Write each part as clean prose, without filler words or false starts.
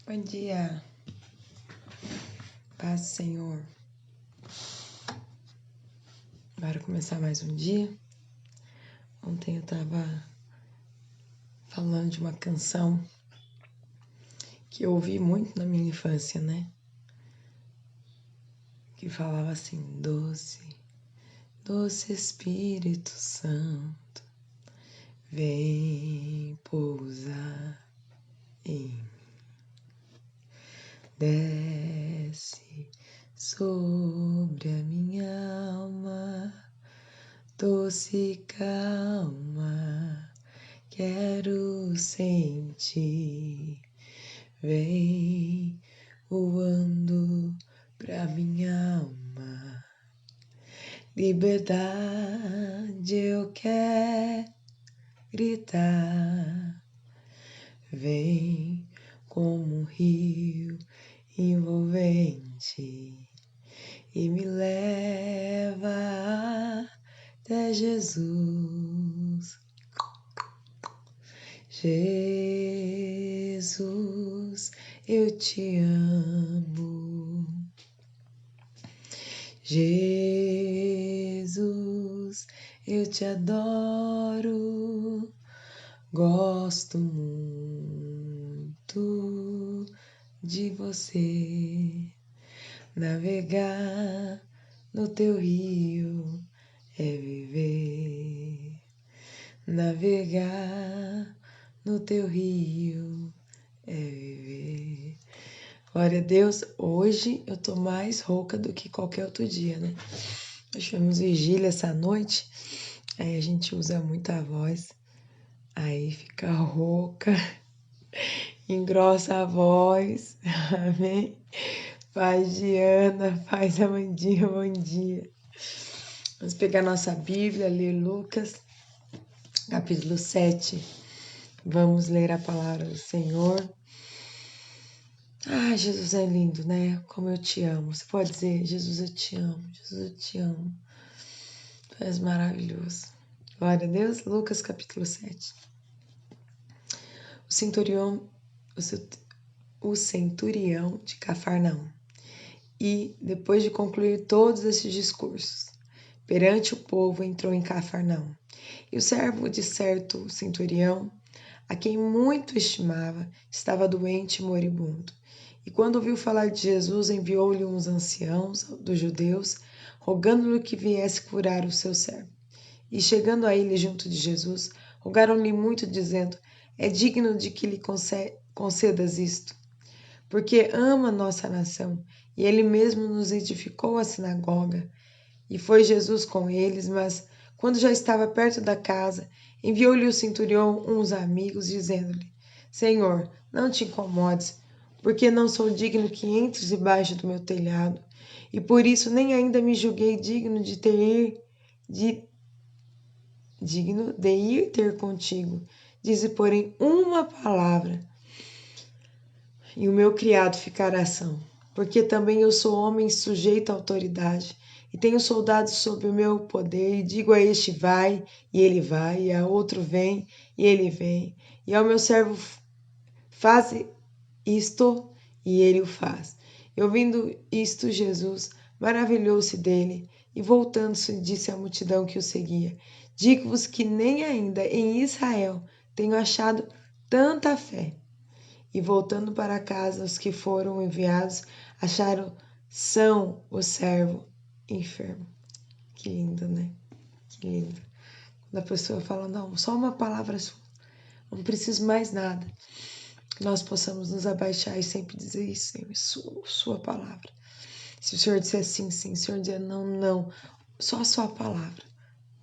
Bom dia, paz do Senhor. Bora começar mais um dia. Ontem eu tava falando de uma canção que eu ouvi muito na minha infância, né? Que falava assim: doce, doce Espírito Santo, vem pousar em mim. Desce sobre a minha alma, doce calma, quero sentir. Vem voando pra minha alma, liberdade eu quero gritar. Vem como um rio envolvente e me leva até Jesus. Jesus, eu te amo. Jesus, eu te adoro. Gosto muito de você. Navegar no teu rio é viver. Navegar no teu rio é viver. Glória a Deus, hoje eu tô mais rouca do que qualquer outro dia, né? Nós tivemos vigília essa noite, aí a gente usa muita voz, aí fica rouca, engrossa a voz, amém? Paz Diana, paz Amandinha, bom dia. Vamos pegar nossa Bíblia, ler Lucas, capítulo 7. Vamos ler a palavra do Senhor. Ah, Jesus é lindo, né? Como eu te amo. Você pode dizer: Jesus, eu te amo. Jesus, eu te amo. Tu és maravilhoso. Glória a Deus. Lucas capítulo 7. O centurião de Cafarnaum. E, depois de concluir todos esses discursos, perante o povo entrou em Cafarnaum. E o servo de certo centurião, a quem muito estimava, estava doente e moribundo. E quando ouviu falar de Jesus, enviou-lhe uns anciãos dos judeus, rogando-lhe que viesse curar o seu servo. E chegando a ele junto de Jesus, rogaram-lhe muito, dizendo: é digno de que lhe concedas isto, porque ama nossa nação, e ele mesmo nos edificou a sinagoga. E foi Jesus com eles, mas, quando já estava perto da casa, enviou-lhe o centurião uns amigos, dizendo-lhe: Senhor, não te incomodes, porque não sou digno que entres debaixo do meu telhado, e por isso nem ainda me julguei digno de ir ter contigo. Dize, porém, uma palavra, e o meu criado ficará são, porque também eu sou homem sujeito à autoridade, e tenho soldados sob o meu poder, e digo a este vai, e ele vai, e a outro vem, e ele vem, e ao meu servo faz isto, e ele o faz. E ouvindo isto, Jesus maravilhou-se dele, e voltando-se disse à multidão que o seguia: digo-vos que nem ainda em Israel tenho achado tanta fé. E voltando para casa, os que foram enviados acharam são o servo enfermo. Que lindo, né? Que lindo. Quando a pessoa fala: não, só uma palavra sua, não preciso mais nada. Que nós possamos nos abaixar e sempre dizer isso, Senhor, sua palavra. Se o Senhor disser sim, sim, se o Senhor dizer não, não, só a sua palavra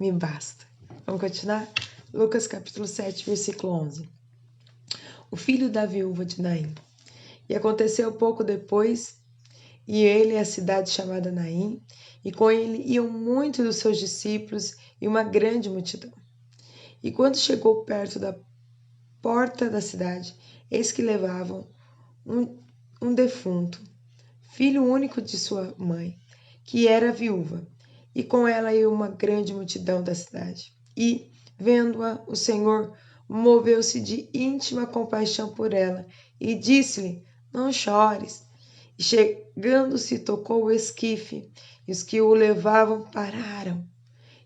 me basta. Vamos continuar? Lucas capítulo 7, versículo 11. O filho da viúva de Naim. E aconteceu pouco depois, e ele a cidade chamada Naim, e com ele iam muitos dos seus discípulos e uma grande multidão. E quando chegou perto da porta da cidade, eis que levavam um defunto, filho único de sua mãe, que era viúva, e com ela ia uma grande multidão da cidade. E, vendo-a, o Senhor moveu-se de íntima compaixão por ela, e disse-lhe: não chores. E chegando-se, tocou o esquife, e os que o levavam pararam.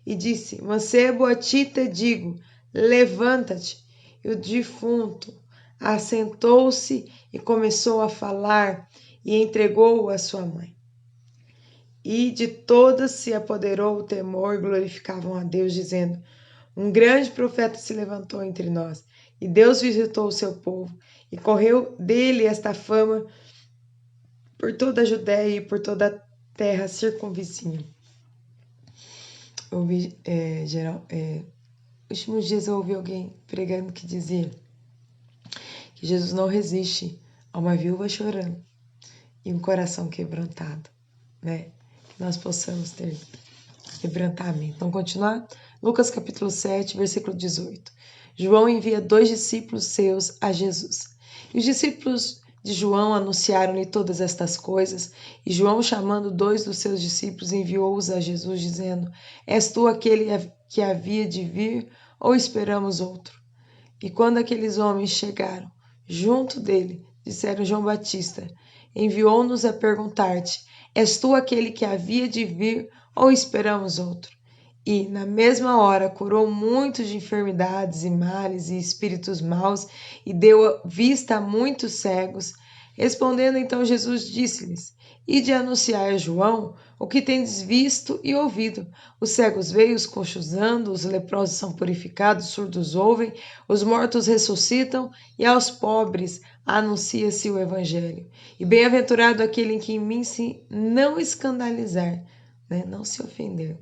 E disse: Mancebo, a ti te digo, levanta-te. E o defunto assentou-se e começou a falar, e entregou-o à sua mãe. E de todas se apoderou o temor, e glorificavam a Deus, dizendo: Um grande profeta se levantou entre nós, e Deus visitou o seu povo, e correu dele esta fama por toda a Judéia e por toda a terra circunvizinha. Últimos dias eu ouvi alguém pregando que dizia que Jesus não resiste a uma viúva chorando e um coração quebrantado, né? Que nós possamos ter quebrantamento. Vamos continuar? Lucas capítulo 7, versículo 18. João envia 2 discípulos seus a Jesus. E os discípulos de João anunciaram-lhe todas estas coisas, e João, chamando 2 dos seus discípulos, enviou-os a Jesus, dizendo: És tu aquele que havia de vir, ou esperamos outro? E quando aqueles homens chegaram junto dele, disseram: João Batista enviou-nos a perguntar-te: És tu aquele que havia de vir, ou esperamos outro? E, na mesma hora, curou muitos de enfermidades e males e espíritos maus, e deu vista a muitos cegos. Respondendo então Jesus, disse-lhes: Ide anunciar a João o que tendes visto e ouvido. Os cegos veem, os coxos andam, os leprosos são purificados, os surdos ouvem, os mortos ressuscitam, e aos pobres anuncia-se o Evangelho. E bem-aventurado aquele em que mim se não escandalizar, né? Não se ofender.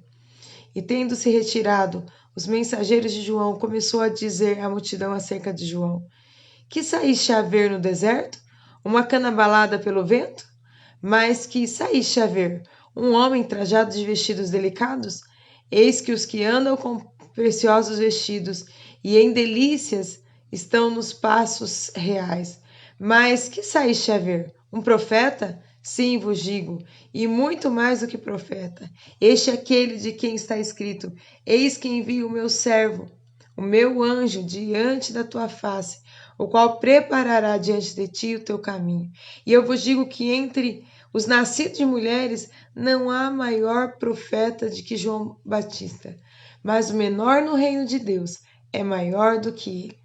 E tendo se retirado, os mensageiros de João começou a dizer à multidão acerca de João: Que saíste a ver no deserto? Uma cana abalada pelo vento? Mas que saíste a ver? Um homem trajado de vestidos delicados? Eis que os que andam com preciosos vestidos e em delícias estão nos passos reais. Mas que saíste a ver? Um profeta? Sim, vos digo, e muito mais do que profeta. Este é aquele de quem está escrito: Eis que envio o meu servo, o meu anjo, diante da tua face, o qual preparará diante de ti o teu caminho. E eu vos digo que entre os nascidos de mulheres não há maior profeta do que João Batista, mas o menor no reino de Deus é maior do que ele.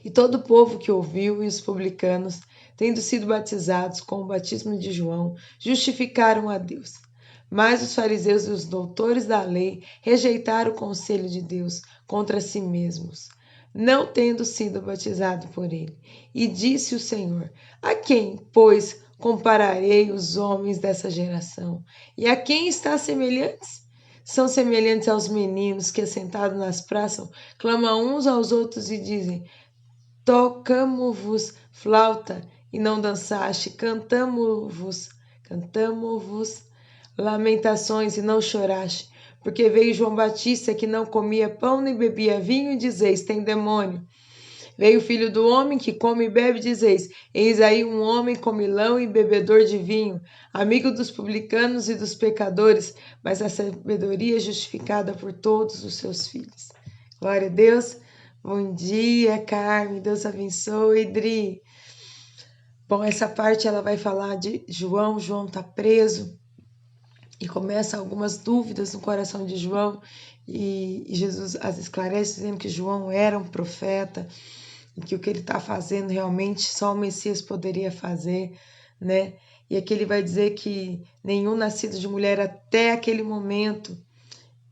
E todo o povo que ouviu e os publicanos, tendo sido batizados com o batismo de João, justificaram a Deus. Mas os fariseus e os doutores da lei rejeitaram o conselho de Deus contra si mesmos, não tendo sido batizado por ele. E disse o Senhor: A quem, pois, compararei os homens dessa geração? E a quem está semelhantes? São semelhantes aos meninos que, assentados nas praças, clamam uns aos outros e dizem: Tocamo-vos flauta e não dançaste, cantamo-vos lamentações e não choraste, porque veio João Batista que não comia pão nem bebia vinho e dizeis: tem demônio. Veio o Filho do Homem que come e bebe, dizeis: eis aí um homem comilão e bebedor de vinho, amigo dos publicanos e dos pecadores, mas a sabedoria é justificada por todos os seus filhos. Glória a Deus. Bom dia, Carmen. Deus abençoe, Dri. Bom, essa parte ela vai falar de João. João está preso e começa algumas dúvidas no coração de João e Jesus as esclarece dizendo que João era um profeta e que o que ele está fazendo realmente só o Messias poderia fazer, né? E aqui ele vai dizer que nenhum nascido de mulher até aquele momento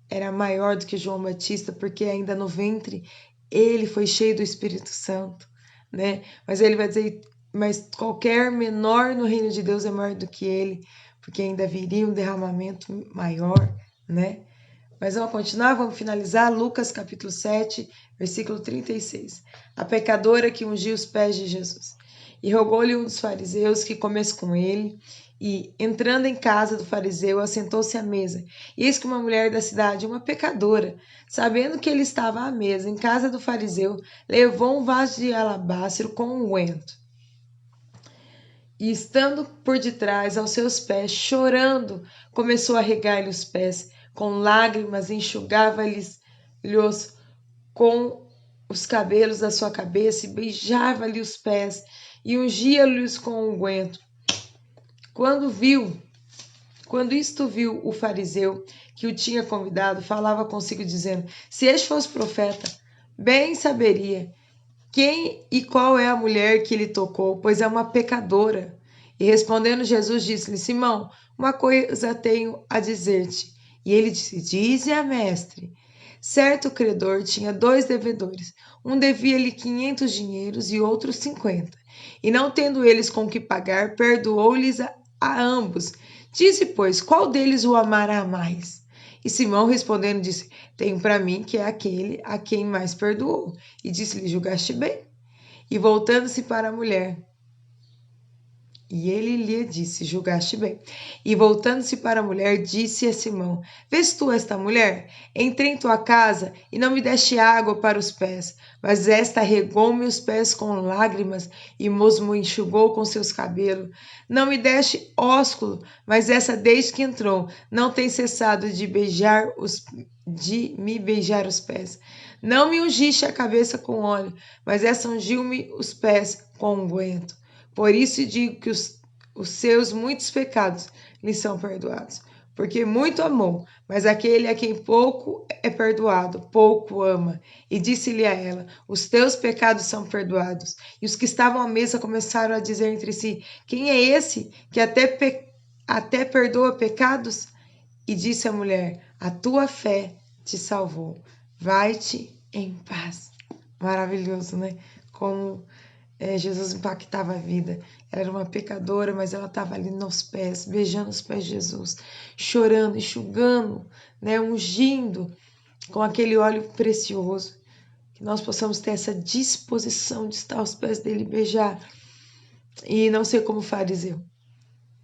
era maior do que João Batista, porque ainda no ventre ele foi cheio do Espírito Santo, né? Mas ele vai dizer, mas qualquer menor no reino de Deus é maior do que ele, porque ainda viria um derramamento maior, né? Mas vamos continuar, vamos finalizar. Lucas capítulo 7, versículo 36. A pecadora que ungiu os pés de Jesus. E rogou-lhe um dos fariseus que comesse com ele, e, entrando em casa do fariseu, assentou-se à mesa. E eis que uma mulher da cidade, uma pecadora, sabendo que ele estava à mesa em casa do fariseu, levou um vaso de alabastro com unguento. E, estando por detrás aos seus pés, chorando, começou a regar-lhe os pés com lágrimas, enxugava-lhes com os cabelos da sua cabeça e beijava-lhe os pés e ungia-lhes com unguento. Quando isto viu o fariseu que o tinha convidado, falava consigo dizendo: se este fosse profeta, bem saberia quem e qual é a mulher que lhe tocou, pois é uma pecadora. E respondendo Jesus, disse-lhe: Simão, uma coisa tenho a dizer-te. E ele disse: dize-a, mestre. Certo credor tinha 2 devedores. Um devia-lhe 500 dinheiros e outro 50. E não tendo eles com que pagar, perdoou-lhes a ambos. Disse, pois, qual deles o amará mais? E Simão respondendo disse: tenho para mim que é aquele a quem mais perdoou. E disse-lhe: julgaste bem. E voltando-se para a mulher, e ele lhe disse: julgaste bem. E voltando-se para a mulher, disse a Simão: vês tu esta mulher? Entrei em tua casa e não me deste água para os pés, mas esta regou-me os pés com lágrimas e me enxugou com seus cabelos. Não me deste ósculo, mas essa desde que entrou não tem cessado de me beijar os pés. Não me ungiste a cabeça com óleo, mas essa ungiu-me os pés com unguento. Por isso digo que os seus muitos pecados lhe são perdoados, porque muito amou, mas aquele a quem pouco é perdoado, pouco ama. E disse-lhe a ela: os teus pecados são perdoados. E os que estavam à mesa começaram a dizer entre si: quem é esse que até perdoa pecados? E disse a mulher: a tua fé te salvou. Vai-te em paz. Maravilhoso, né? Como Jesus impactava a vida. Ela era uma pecadora, mas ela estava ali nos pés, beijando os pés de Jesus, chorando, enxugando, né, ungindo com aquele óleo precioso. Que nós possamos ter essa disposição de estar aos pés dele e beijar. E não ser como o fariseu,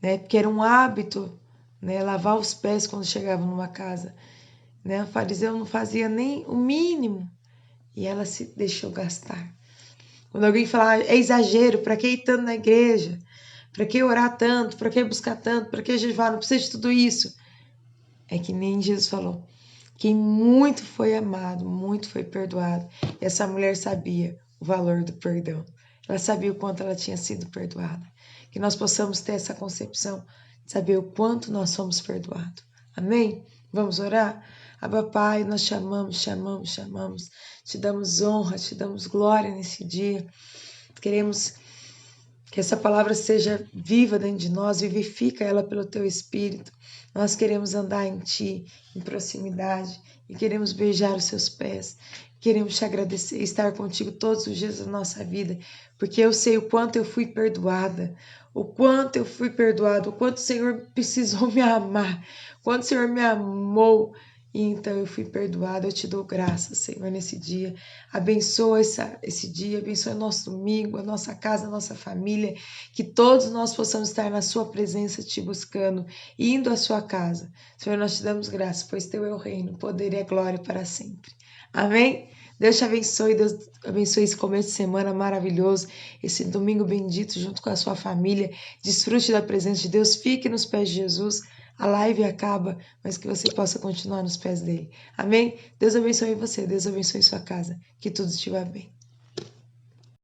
né, porque era um hábito, né, lavar os pés quando chegava numa casa. Né, o fariseu não fazia nem o mínimo e ela se deixou gastar. Quando alguém fala, é exagero, para que ir tanto na igreja? Para que orar tanto? Para que buscar tanto? Para que jejuar? Não precisa de tudo isso. É que nem Jesus falou. Quem muito foi amado, muito foi perdoado. E essa mulher sabia o valor do perdão. Ela sabia o quanto ela tinha sido perdoada. Que nós possamos ter essa concepção de saber o quanto nós somos perdoados. Amém? Vamos orar? Abba, Pai, nós chamamos. Te damos honra, te damos glória nesse dia. Queremos que essa palavra seja viva dentro de nós, vivifica ela pelo teu Espírito. Nós queremos andar em ti, em proximidade, e queremos beijar os seus pés. Queremos te agradecer, estar contigo todos os dias da nossa vida, porque eu sei o quanto eu fui perdoada, o quanto o Senhor precisou me amar, o quanto o Senhor me amou. E então eu fui perdoada. Eu te dou graças, Senhor, nesse dia. Abençoa esse dia, abençoa nosso domingo, a nossa casa, a nossa família, que todos nós possamos estar na sua presença, te buscando, indo à sua casa. Senhor, nós te damos graças, pois teu é o reino, o poder e a glória para sempre. Amém? Deus te abençoe, Deus abençoe esse começo de semana maravilhoso, esse domingo bendito junto com a sua família. Desfrute da presença de Deus, fique nos pés de Jesus. A live acaba, mas que você possa continuar nos pés dele. Amém? Deus abençoe você, Deus abençoe sua casa. Que tudo estiver bem.